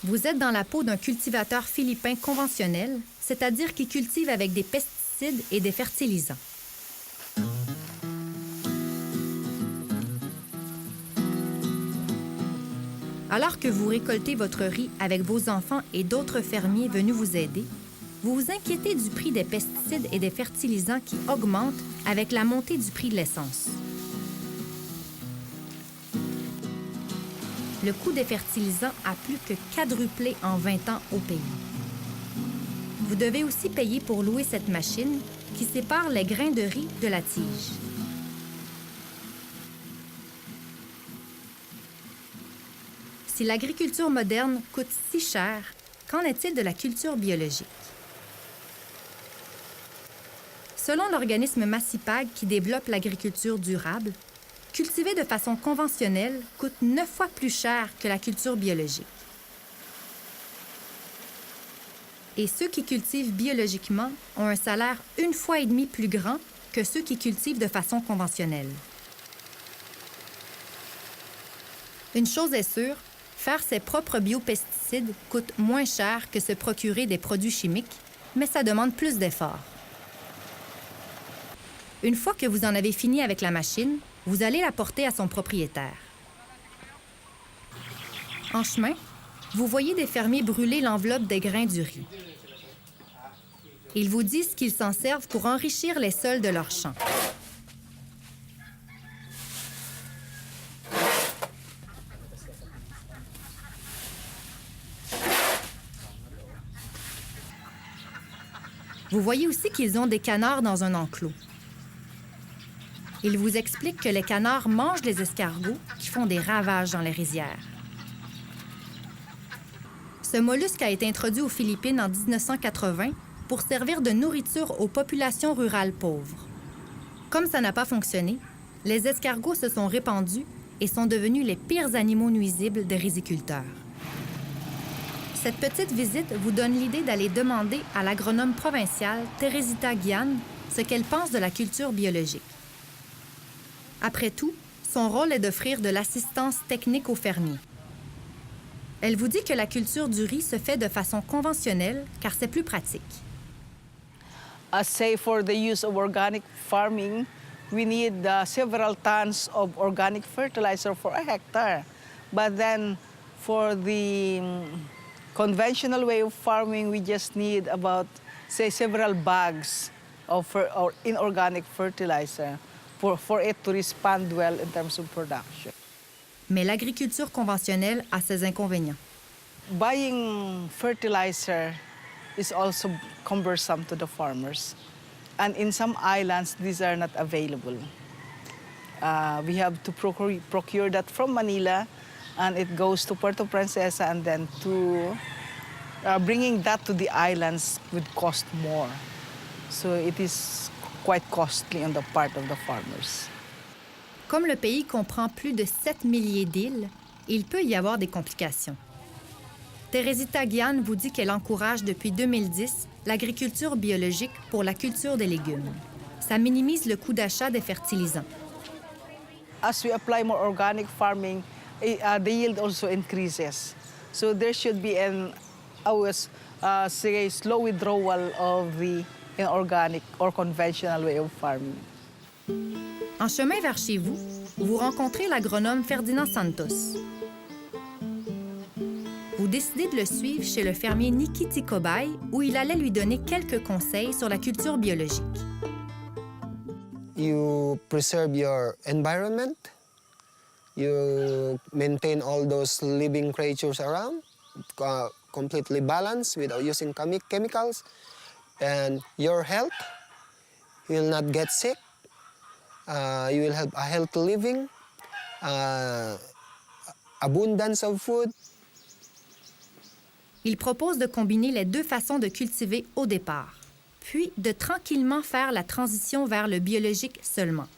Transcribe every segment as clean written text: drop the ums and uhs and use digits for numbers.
Vous êtes dans la peau d'un cultivateur philippin conventionnel, c'est-à-dire qui cultive avec des pesticides et des fertilisants. Alors que vous récoltez votre riz avec vos enfants et d'autres fermiers venus vous aider, vous vous inquiétez du prix des pesticides et des fertilisants qui augmentent avec la montée du prix de l'essence. Le coût des fertilisants a plus que quadruplé en 20 ans au pays. Vous devez aussi payer pour louer cette machine qui sépare les grains de riz de la tige. Si l'agriculture moderne coûte si cher, qu'en est-il de la culture biologique? Selon l'organisme Massipag qui développe l'agriculture durable, cultiver de façon conventionnelle coûte 9 fois plus cher que la culture biologique. Et ceux qui cultivent biologiquement ont un salaire 1,5 fois plus grand que ceux qui cultivent de façon conventionnelle. Une chose est sûre, faire ses propres biopesticides coûte moins cher que se procurer des produits chimiques, mais ça demande plus d'efforts. Une fois que vous en avez fini avec la machine, vous allez la porter à son propriétaire. En chemin, vous voyez des fermiers brûler l'enveloppe des grains du riz. Ils vous disent qu'ils s'en servent pour enrichir les sols de leurs champs. Vous voyez aussi qu'ils ont des canards dans un enclos. Ils vous expliquent que les canards mangent les escargots qui font des ravages dans les rizières. Ce mollusque a été introduit aux Philippines en 1980 pour servir de nourriture aux populations rurales pauvres. Comme ça n'a pas fonctionné, les escargots se sont répandus et sont devenus les pires animaux nuisibles des riziculteurs. Cette petite visite vous donne l'idée d'aller demander à l'agronome provinciale Teresita Guian ce qu'elle pense de la culture biologique. Après tout, son rôle est d'offrir de l'assistance technique aux fermiers. Elle vous dit que la culture du riz se fait de façon conventionnelle car c'est plus pratique. Say for the use of organic farming, we need several tons of organic fertilizer for a hectare. But then for the conventional way of farming, we just need about, say, several bags of inorganic fertilizer for it to respond well in terms of production. Mais l'agriculture conventionnelle a ses inconvénients. Buying fertilizer is also cumbersome to the farmers. And in some islands, these are not available. We have to procure that from Manila, and it goes to Puerto Princesa, and then to bringing that to the islands would cost more. So it is quite costly on the part of the farmers. Comme le pays comprend plus de 7 milliers d'îles, il peut y avoir des complications. Teresita Guian vous dit qu'elle encourage depuis 2010 l'agriculture biologique pour la culture des légumes. Ça minimise le coût d'achat des fertilisants. As we apply more organic farming, the yield also increases. So there should be say, slow withdrawal of the inorganic or conventional way of farming. En chemin vers chez vous, vous rencontrez l'agronome Ferdinand Santos. Vous décidez de le suivre chez le fermier Niki Ticobay, où il allait lui donner quelques conseils sur la culture biologique. You preserve your environment. You maintain all those living creatures around, completely balanced without using chemicals. And your health, you will not get sick. You will have a healthy living, abundance of food. Il propose de combiner les deux façons de cultiver au départ, puis de tranquillement faire la transition vers le biologique seulement.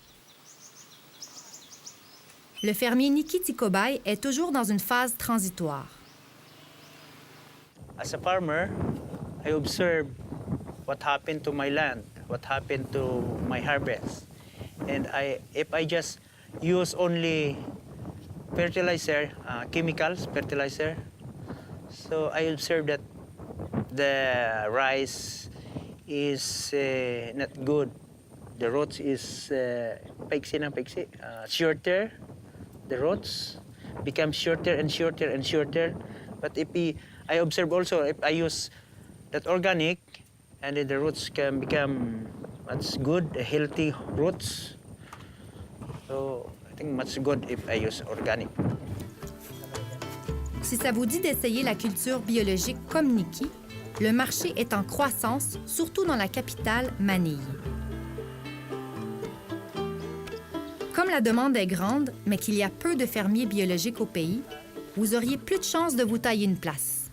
Le fermier Niki Ticobay est toujours dans une phase transitoire. As a farmer, I observe what happened to my land, what happened to my harvest. And if I just use only fertilizer, chemicals, fertilizer, So I observed that the rice is not good. The roots is shorter. The roots become shorter and shorter and shorter. But I observe also if I use that organic, and then the roots can become much good, healthy roots. So I think much good if I use organic. Si ça vous dit d'essayer la culture biologique comme Nikki, le marché est en croissance, surtout dans la capitale, Manille. Comme la demande est grande, mais qu'il y a peu de fermiers biologiques au pays, vous auriez plus de chances de vous tailler une place.